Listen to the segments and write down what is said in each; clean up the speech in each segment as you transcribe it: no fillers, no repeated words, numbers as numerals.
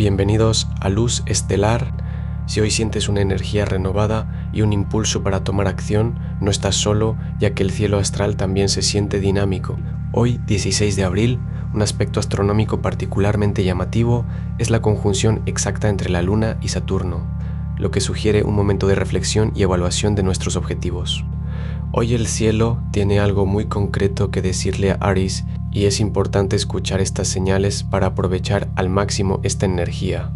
Bienvenidos a Luz Estelar. Si hoy sientes una energía renovada y un impulso para tomar acción, no estás solo, ya que el cielo astral también se siente dinámico. Hoy, 16 de abril, un aspecto astronómico particularmente llamativo es la conjunción exacta entre la Luna y Saturno, lo que sugiere un momento de reflexión y evaluación de nuestros objetivos. Hoy el cielo tiene algo muy concreto que decirle a Aries y es importante escuchar estas señales para aprovechar al máximo esta energía.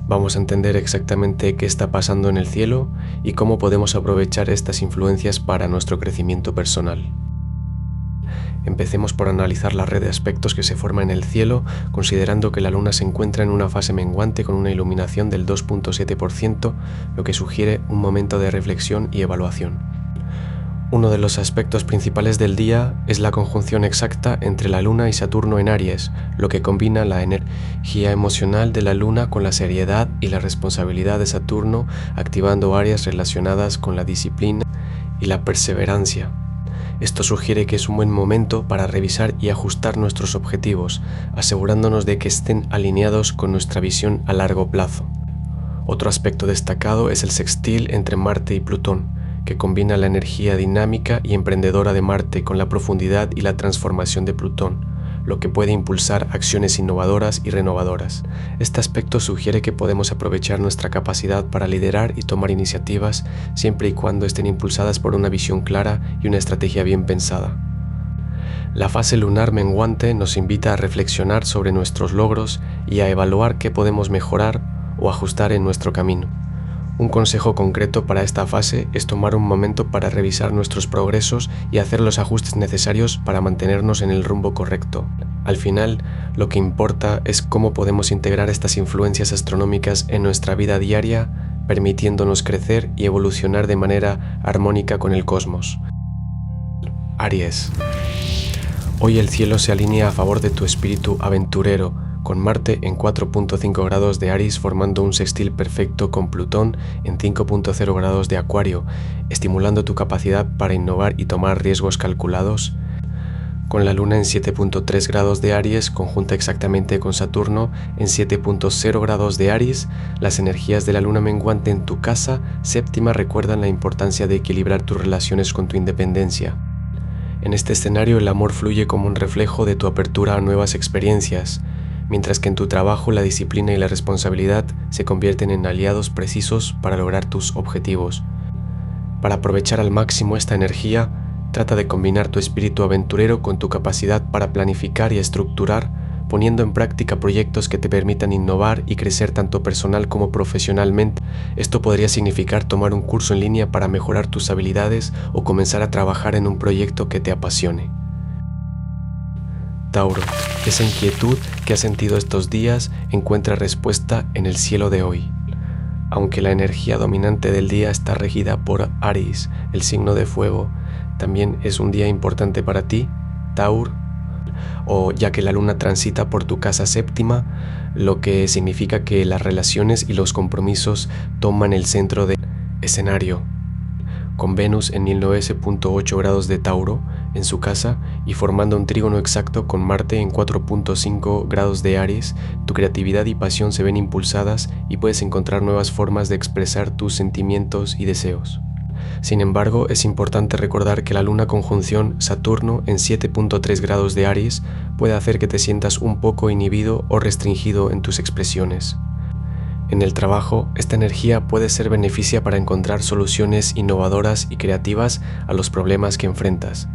Vamos a entender exactamente qué está pasando en el cielo y cómo podemos aprovechar estas influencias para nuestro crecimiento personal. Empecemos por analizar la red de aspectos que se forma en el cielo, considerando que la Luna se encuentra en una fase menguante con una iluminación del 2.7%, lo que sugiere un momento de reflexión y evaluación. Uno de los aspectos principales del día es la conjunción exacta entre la Luna y Saturno en Aries, lo que combina la energía emocional de la Luna con la seriedad y la responsabilidad de Saturno, activando áreas relacionadas con la disciplina y la perseverancia. Esto sugiere que es un buen momento para revisar y ajustar nuestros objetivos, asegurándonos de que estén alineados con nuestra visión a largo plazo. Otro aspecto destacado es el sextil entre Marte y Plutón, que combina la energía dinámica y emprendedora de Marte con la profundidad y la transformación de Plutón, lo que puede impulsar acciones innovadoras y renovadoras. Este aspecto sugiere que podemos aprovechar nuestra capacidad para liderar y tomar iniciativas siempre y cuando estén impulsadas por una visión clara y una estrategia bien pensada. La fase lunar menguante nos invita a reflexionar sobre nuestros logros y a evaluar qué podemos mejorar o ajustar en nuestro camino. Un consejo concreto para esta fase es tomar un momento para revisar nuestros progresos y hacer los ajustes necesarios para mantenernos en el rumbo correcto. Al final, lo que importa es cómo podemos integrar estas influencias astronómicas en nuestra vida diaria, permitiéndonos crecer y evolucionar de manera armónica con el cosmos. Aries. Hoy el cielo se alinea a favor de tu espíritu aventurero, con Marte en 4.5 grados de Aries formando un sextil perfecto con Plutón en 5.0 grados de Acuario, estimulando tu capacidad para innovar y tomar riesgos calculados. Con la Luna en 7.3 grados de Aries, conjunta exactamente con Saturno en 7.0 grados de Aries, las energías de la Luna menguante en tu casa séptima recuerdan la importancia de equilibrar tus relaciones con tu independencia. En este escenario el amor fluye como un reflejo de tu apertura a nuevas experiencias, mientras que en tu trabajo la disciplina y la responsabilidad se convierten en aliados precisos para lograr tus objetivos. Para aprovechar al máximo esta energía, trata de combinar tu espíritu aventurero con tu capacidad para planificar y estructurar, poniendo en práctica proyectos que te permitan innovar y crecer tanto personal como profesionalmente. Esto podría significar tomar un curso en línea para mejorar tus habilidades o comenzar a trabajar en un proyecto que te apasione. Tauro, esa inquietud que has sentido estos días encuentra respuesta en el cielo de hoy. Aunque la energía dominante del día está regida por Aries, el signo de fuego, también es un día importante para ti, Tauro, ya que la luna transita por tu casa séptima, lo que significa que las relaciones y los compromisos toman el centro del escenario. Con Venus en 9.8 grados de Tauro en su casa y formando un trígono exacto con Marte en 4.5 grados de Aries, tu creatividad y pasión se ven impulsadas y puedes encontrar nuevas formas de expresar tus sentimientos y deseos. Sin embargo, es importante recordar que la luna conjunción Saturno en 7.3 grados de Aries puede hacer que te sientas un poco inhibido o restringido en tus expresiones. En el trabajo, esta energía puede ser beneficia para encontrar soluciones innovadoras y creativas a los problemas que enfrentas.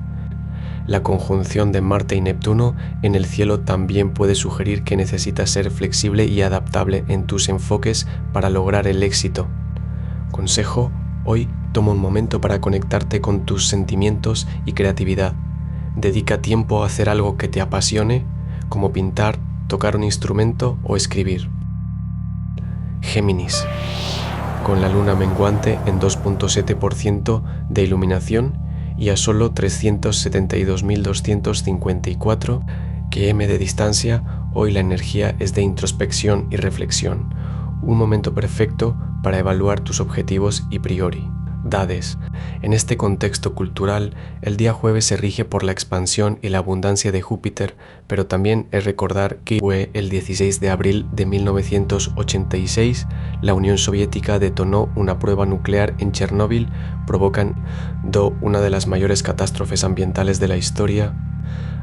La conjunción de Marte y Neptuno en el cielo también puede sugerir que necesitas ser flexible y adaptable en tus enfoques para lograr el éxito. Consejo: hoy toma un momento para conectarte con tus sentimientos y creatividad. Dedica tiempo a hacer algo que te apasione, como pintar, tocar un instrumento o escribir. Géminis. Con la luna menguante en 2.7% de iluminación y a solo 372.254 km de distancia, hoy la energía es de introspección y reflexión, un momento perfecto para evaluar tus objetivos y priori. oportunidades. En este contexto cultural, el día jueves se rige por la expansión y la abundancia de Júpiter, pero también es recordar que fue el 16 de abril de 1986, la Unión Soviética detonó una prueba nuclear en Chernóbil, provocando una de las mayores catástrofes ambientales de la historia.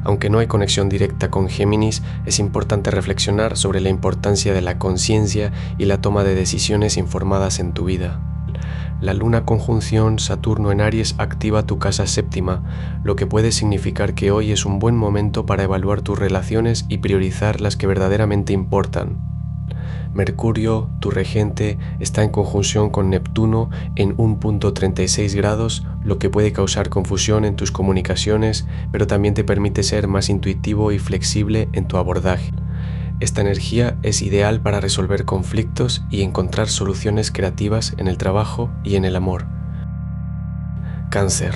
Aunque no hay conexión directa con Géminis, es importante reflexionar sobre la importancia de la conciencia y la toma de decisiones informadas en tu vida. La luna conjunción Saturno en Aries activa tu casa séptima, lo que puede significar que hoy es un buen momento para evaluar tus relaciones y priorizar las que verdaderamente importan. Mercurio, tu regente, está en conjunción con Neptuno en 1.36 grados, lo que puede causar confusión en tus comunicaciones, pero también te permite ser más intuitivo y flexible en tu abordaje. Esta energía es ideal para resolver conflictos y encontrar soluciones creativas en el trabajo y en el amor. Cáncer.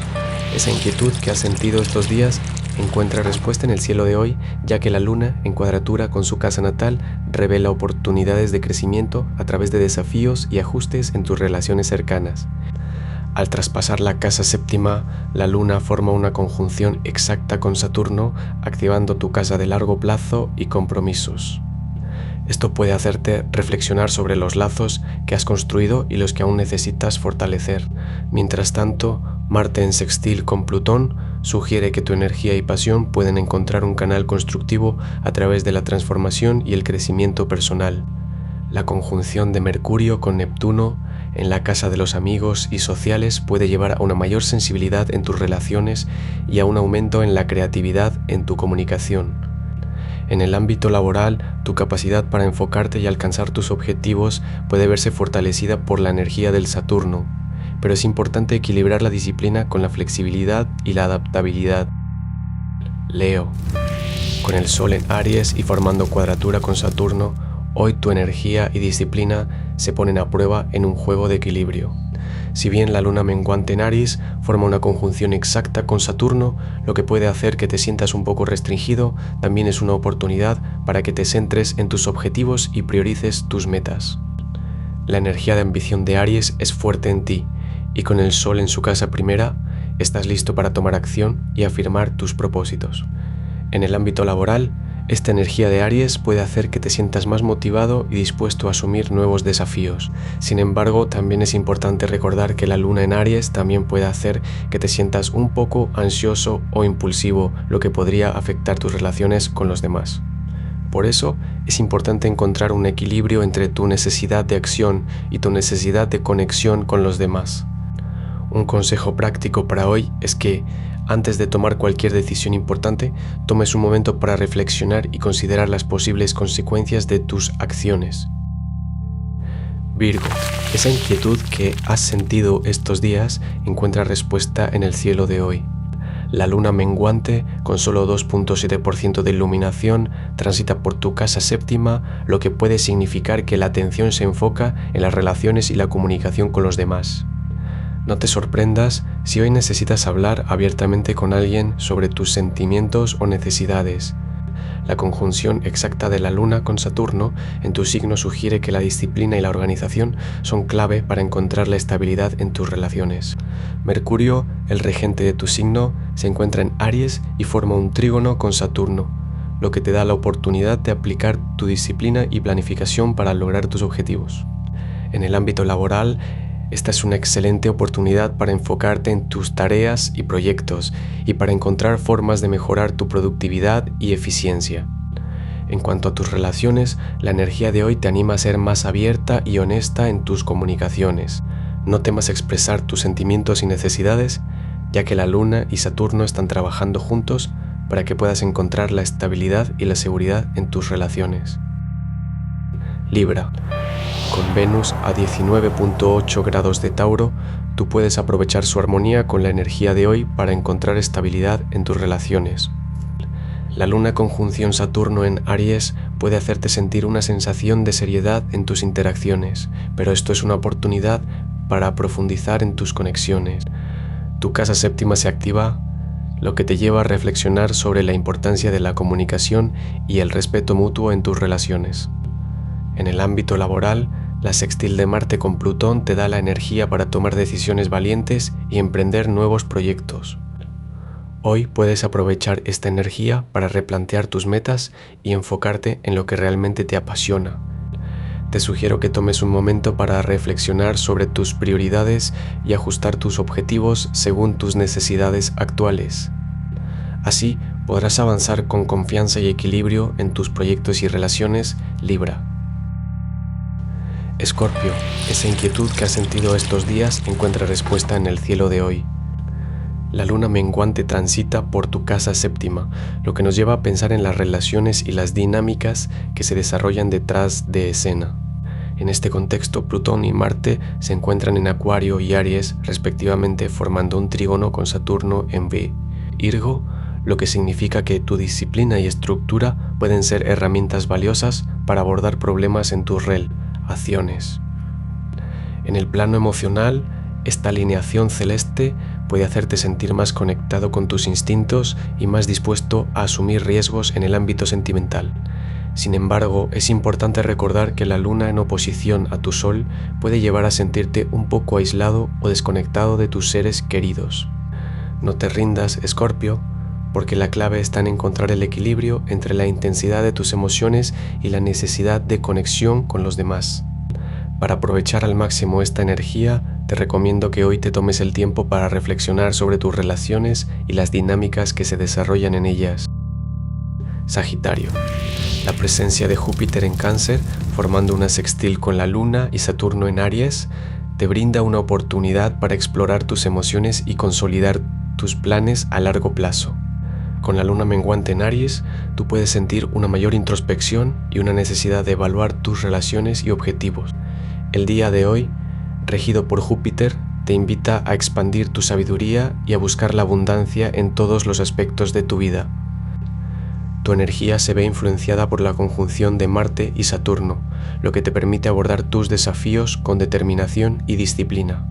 Esa inquietud que has sentido estos días encuentra respuesta en el cielo de hoy, ya que la luna, en cuadratura con su casa natal, revela oportunidades de crecimiento a través de desafíos y ajustes en tus relaciones cercanas. Al traspasar la casa séptima, la luna forma una conjunción exacta con Saturno, activando tu casa de largo plazo y compromisos. Esto puede hacerte reflexionar sobre los lazos que has construido y los que aún necesitas fortalecer. Mientras tanto, Marte en sextil con Plutón sugiere que tu energía y pasión pueden encontrar un canal constructivo a través de la transformación y el crecimiento personal. La conjunción de Mercurio con Neptuno en la casa de los amigos y sociales puede llevar a una mayor sensibilidad en tus relaciones y a un aumento en la creatividad en tu comunicación. En el ámbito laboral, tu capacidad para enfocarte y alcanzar tus objetivos puede verse fortalecida por la energía del Saturno, pero es importante equilibrar la disciplina con la flexibilidad y la adaptabilidad. Leo. Con el Sol en Aries y formando cuadratura con Saturno, hoy tu energía y disciplina se ponen a prueba en un juego de equilibrio. Si bien la luna menguante en Aries forma una conjunción exacta con Saturno, lo que puede hacer que te sientas un poco restringido, también es una oportunidad para que te centres en tus objetivos y priorices tus metas. La energía de ambición de Aries es fuerte en ti, y con el Sol en su casa primera, estás listo para tomar acción y afirmar tus propósitos. En el ámbito laboral, esta energía de Aries puede hacer que te sientas más motivado y dispuesto a asumir nuevos desafíos. Sin embargo, también es importante recordar que la luna en Aries también puede hacer que te sientas un poco ansioso o impulsivo, lo que podría afectar tus relaciones con los demás. Por eso, es importante encontrar un equilibrio entre tu necesidad de acción y tu necesidad de conexión con los demás. Un consejo práctico para hoy es que, antes de tomar cualquier decisión importante, tomes un momento para reflexionar y considerar las posibles consecuencias de tus acciones. Virgo, esa inquietud que has sentido estos días encuentra respuesta en el cielo de hoy. La luna menguante, con solo 2.7% de iluminación, transita por tu casa séptima, lo que puede significar que la atención se enfoca en las relaciones y la comunicación con los demás. No te sorprendas si hoy necesitas hablar abiertamente con alguien sobre tus sentimientos o necesidades. La conjunción exacta de la luna con Saturno en tu signo sugiere que la disciplina y la organización son clave para encontrar la estabilidad en tus relaciones. Mercurio, el regente de tu signo, se encuentra en Aries y forma un trígono con Saturno, lo que te da la oportunidad de aplicar tu disciplina y planificación para lograr tus objetivos. En el ámbito laboral, esta es una excelente oportunidad para enfocarte en tus tareas y proyectos y para encontrar formas de mejorar tu productividad y eficiencia. En cuanto a tus relaciones, la energía de hoy te anima a ser más abierta y honesta en tus comunicaciones. No temas expresar tus sentimientos y necesidades, ya que la luna y Saturno están trabajando juntos para que puedas encontrar la estabilidad y la seguridad en tus relaciones. Libra. Con Venus a 19.8 grados de Tauro, tú puedes aprovechar su armonía con la energía de hoy para encontrar estabilidad en tus relaciones. La luna conjunción Saturno en Aries puede hacerte sentir una sensación de seriedad en tus interacciones, pero esto es una oportunidad para profundizar en tus conexiones. Tu casa séptima se activa, lo que te lleva a reflexionar sobre la importancia de la comunicación y el respeto mutuo en tus relaciones. En el ámbito laboral, La sextil de Marte con Plutón te da la energía para tomar decisiones valientes y emprender nuevos proyectos. Hoy puedes aprovechar esta energía para replantear tus metas y enfocarte en lo que realmente te apasiona. Te sugiero que tomes un momento para reflexionar sobre tus prioridades y ajustar tus objetivos según tus necesidades actuales. Así podrás avanzar con confianza y equilibrio en tus proyectos y relaciones, Libra. Escorpio, esa inquietud que has sentido estos días encuentra respuesta en el cielo de hoy. La luna menguante transita por tu casa séptima, lo que nos lleva a pensar en las relaciones y las dinámicas que se desarrollan detrás de escena. En este contexto, Plutón y Marte se encuentran en Acuario y Aries, respectivamente, formando un trígono con Saturno en Virgo, lo que significa que tu disciplina y estructura pueden ser herramientas valiosas para abordar problemas en tus relaciones. En el plano emocional, esta alineación celeste puede hacerte sentir más conectado con tus instintos y más dispuesto a asumir riesgos en el ámbito sentimental. Sin embargo, es importante recordar que la luna en oposición a tu sol puede llevar a sentirte un poco aislado o desconectado de tus seres queridos. No te rindas, Escorpio, porque la clave está en encontrar el equilibrio entre la intensidad de tus emociones y la necesidad de conexión con los demás. Para aprovechar al máximo esta energía, te recomiendo que hoy te tomes el tiempo para reflexionar sobre tus relaciones y las dinámicas que se desarrollan en ellas. Sagitario. La presencia de Júpiter en Cáncer, formando una sextil con la Luna y Saturno en Aries, te brinda una oportunidad para explorar tus emociones y consolidar tus planes a largo plazo. Con la luna menguante en Aries, tú puedes sentir una mayor introspección y una necesidad de evaluar tus relaciones y objetivos. El día de hoy, regido por Júpiter, te invita a expandir tu sabiduría y a buscar la abundancia en todos los aspectos de tu vida. Tu energía se ve influenciada por la conjunción de Marte y Saturno, lo que te permite abordar tus desafíos con determinación y disciplina.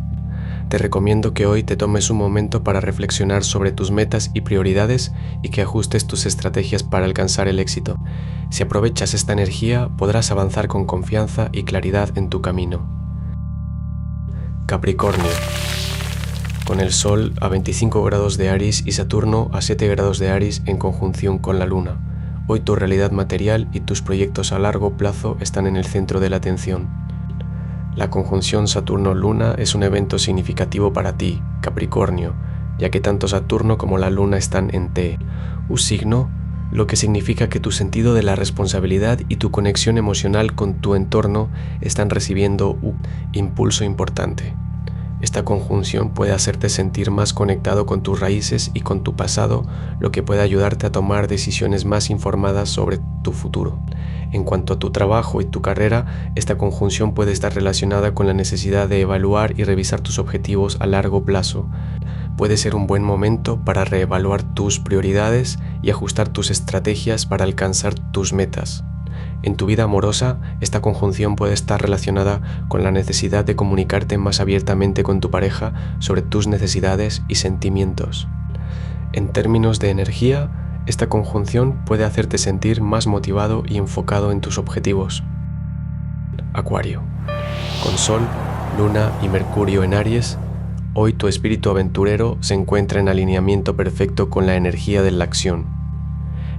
Te recomiendo que hoy te tomes un momento para reflexionar sobre tus metas y prioridades y que ajustes tus estrategias para alcanzar el éxito. Si aprovechas esta energía, podrás avanzar con confianza y claridad en tu camino. Capricornio. Con el Sol a 25 grados de Aries y Saturno a 7 grados de Aries en conjunción con la Luna. Hoy tu realidad material y tus proyectos a largo plazo están en el centro de la atención. La conjunción Saturno-Luna es un evento significativo para ti, Capricornio, ya que tanto Saturno como la Luna están en tu signo, lo que significa que tu sentido de la responsabilidad y tu conexión emocional con tu entorno están recibiendo un impulso importante. Esta conjunción puede hacerte sentir más conectado con tus raíces y con tu pasado, lo que puede ayudarte a tomar decisiones más informadas sobre tu futuro. En cuanto a tu trabajo y tu carrera, esta conjunción puede estar relacionada con la necesidad de evaluar y revisar tus objetivos a largo plazo. Puede ser un buen momento para reevaluar tus prioridades y ajustar tus estrategias para alcanzar tus metas. En tu vida amorosa, esta conjunción puede estar relacionada con la necesidad de comunicarte más abiertamente con tu pareja sobre tus necesidades y sentimientos. En términos de energía, esta conjunción puede hacerte sentir más motivado y enfocado en tus objetivos. Acuario. Con Sol, Luna y Mercurio en Aries, hoy tu espíritu aventurero se encuentra en alineamiento perfecto con la energía de la acción.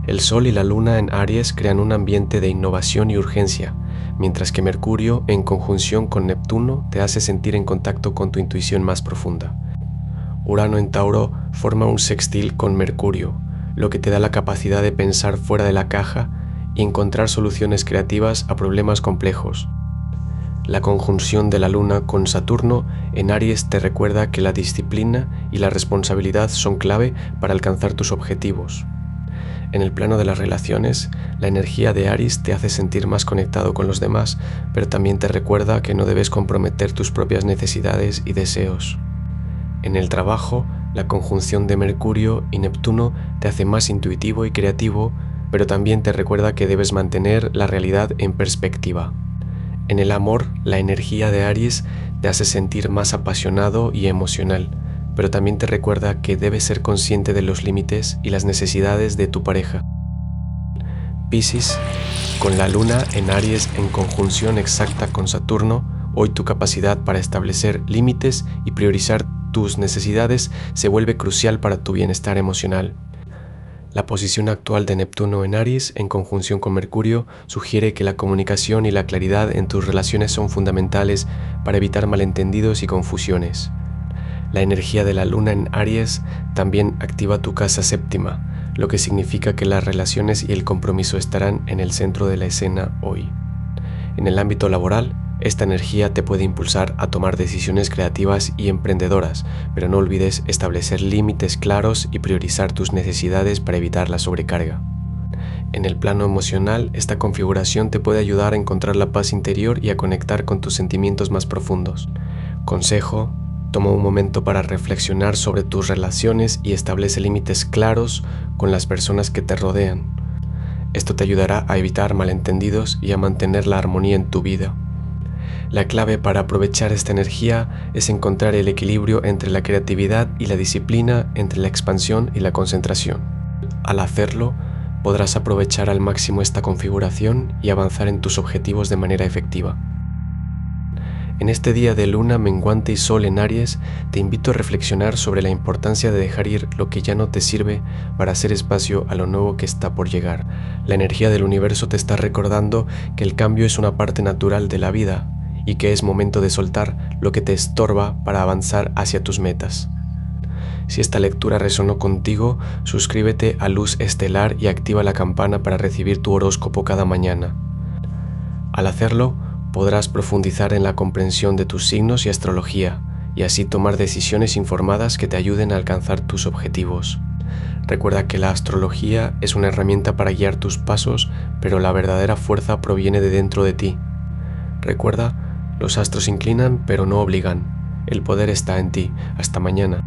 El Sol y la Luna en Aries crean un ambiente de innovación y urgencia, mientras que Mercurio, en conjunción con Neptuno, te hace sentir en contacto con tu intuición más profunda. Urano en Tauro forma un sextil con Mercurio, lo que te da la capacidad de pensar fuera de la caja y encontrar soluciones creativas a problemas complejos. La conjunción de la Luna con Saturno en Aries te recuerda que la disciplina y la responsabilidad son clave para alcanzar tus objetivos. En el plano de las relaciones, la energía de Aries te hace sentir más conectado con los demás, pero también te recuerda que no debes comprometer tus propias necesidades y deseos. En el trabajo, la conjunción de Mercurio y Neptuno te hace más intuitivo y creativo, pero también te recuerda que debes mantener la realidad en perspectiva. En el amor, la energía de Aries te hace sentir más apasionado y emocional, pero también te recuerda que debes ser consciente de los límites y las necesidades de tu pareja. Piscis. Con la luna en Aries en conjunción exacta con Saturno, hoy tu capacidad para establecer límites y priorizar tus necesidades se vuelve crucial para tu bienestar emocional. La posición actual de Neptuno en Aries en conjunción con Mercurio sugiere que la comunicación y la claridad en tus relaciones son fundamentales para evitar malentendidos y confusiones. La energía de la luna en Aries también activa tu casa séptima, lo que significa que las relaciones y el compromiso estarán en el centro de la escena hoy. En el ámbito laboral, esta energía te puede impulsar a tomar decisiones creativas y emprendedoras, pero no olvides establecer límites claros y priorizar tus necesidades para evitar la sobrecarga. En el plano emocional, esta configuración te puede ayudar a encontrar la paz interior y a conectar con tus sentimientos más profundos. Consejo: toma un momento para reflexionar sobre tus relaciones y establece límites claros con las personas que te rodean. Esto te ayudará a evitar malentendidos y a mantener la armonía en tu vida. La clave para aprovechar esta energía es encontrar el equilibrio entre la creatividad y la disciplina, entre la expansión y la concentración. Al hacerlo, podrás aprovechar al máximo esta configuración y avanzar en tus objetivos de manera efectiva. En este día de luna menguante y sol en Aries, te invito a reflexionar sobre la importancia de dejar ir lo que ya no te sirve para hacer espacio a lo nuevo que está por llegar. La energía del universo te está recordando que el cambio es una parte natural de la vida y que es momento de soltar lo que te estorba para avanzar hacia tus metas. Si esta lectura resonó contigo, suscríbete a Luz Estelar y activa la campana para recibir tu horóscopo cada mañana. Al hacerlo, podrás profundizar en la comprensión de tus signos y astrología, y así tomar decisiones informadas que te ayuden a alcanzar tus objetivos. Recuerda que la astrología es una herramienta para guiar tus pasos, pero la verdadera fuerza proviene de dentro de ti. Recuerda, los astros inclinan pero no obligan. El poder está en ti. Hasta mañana.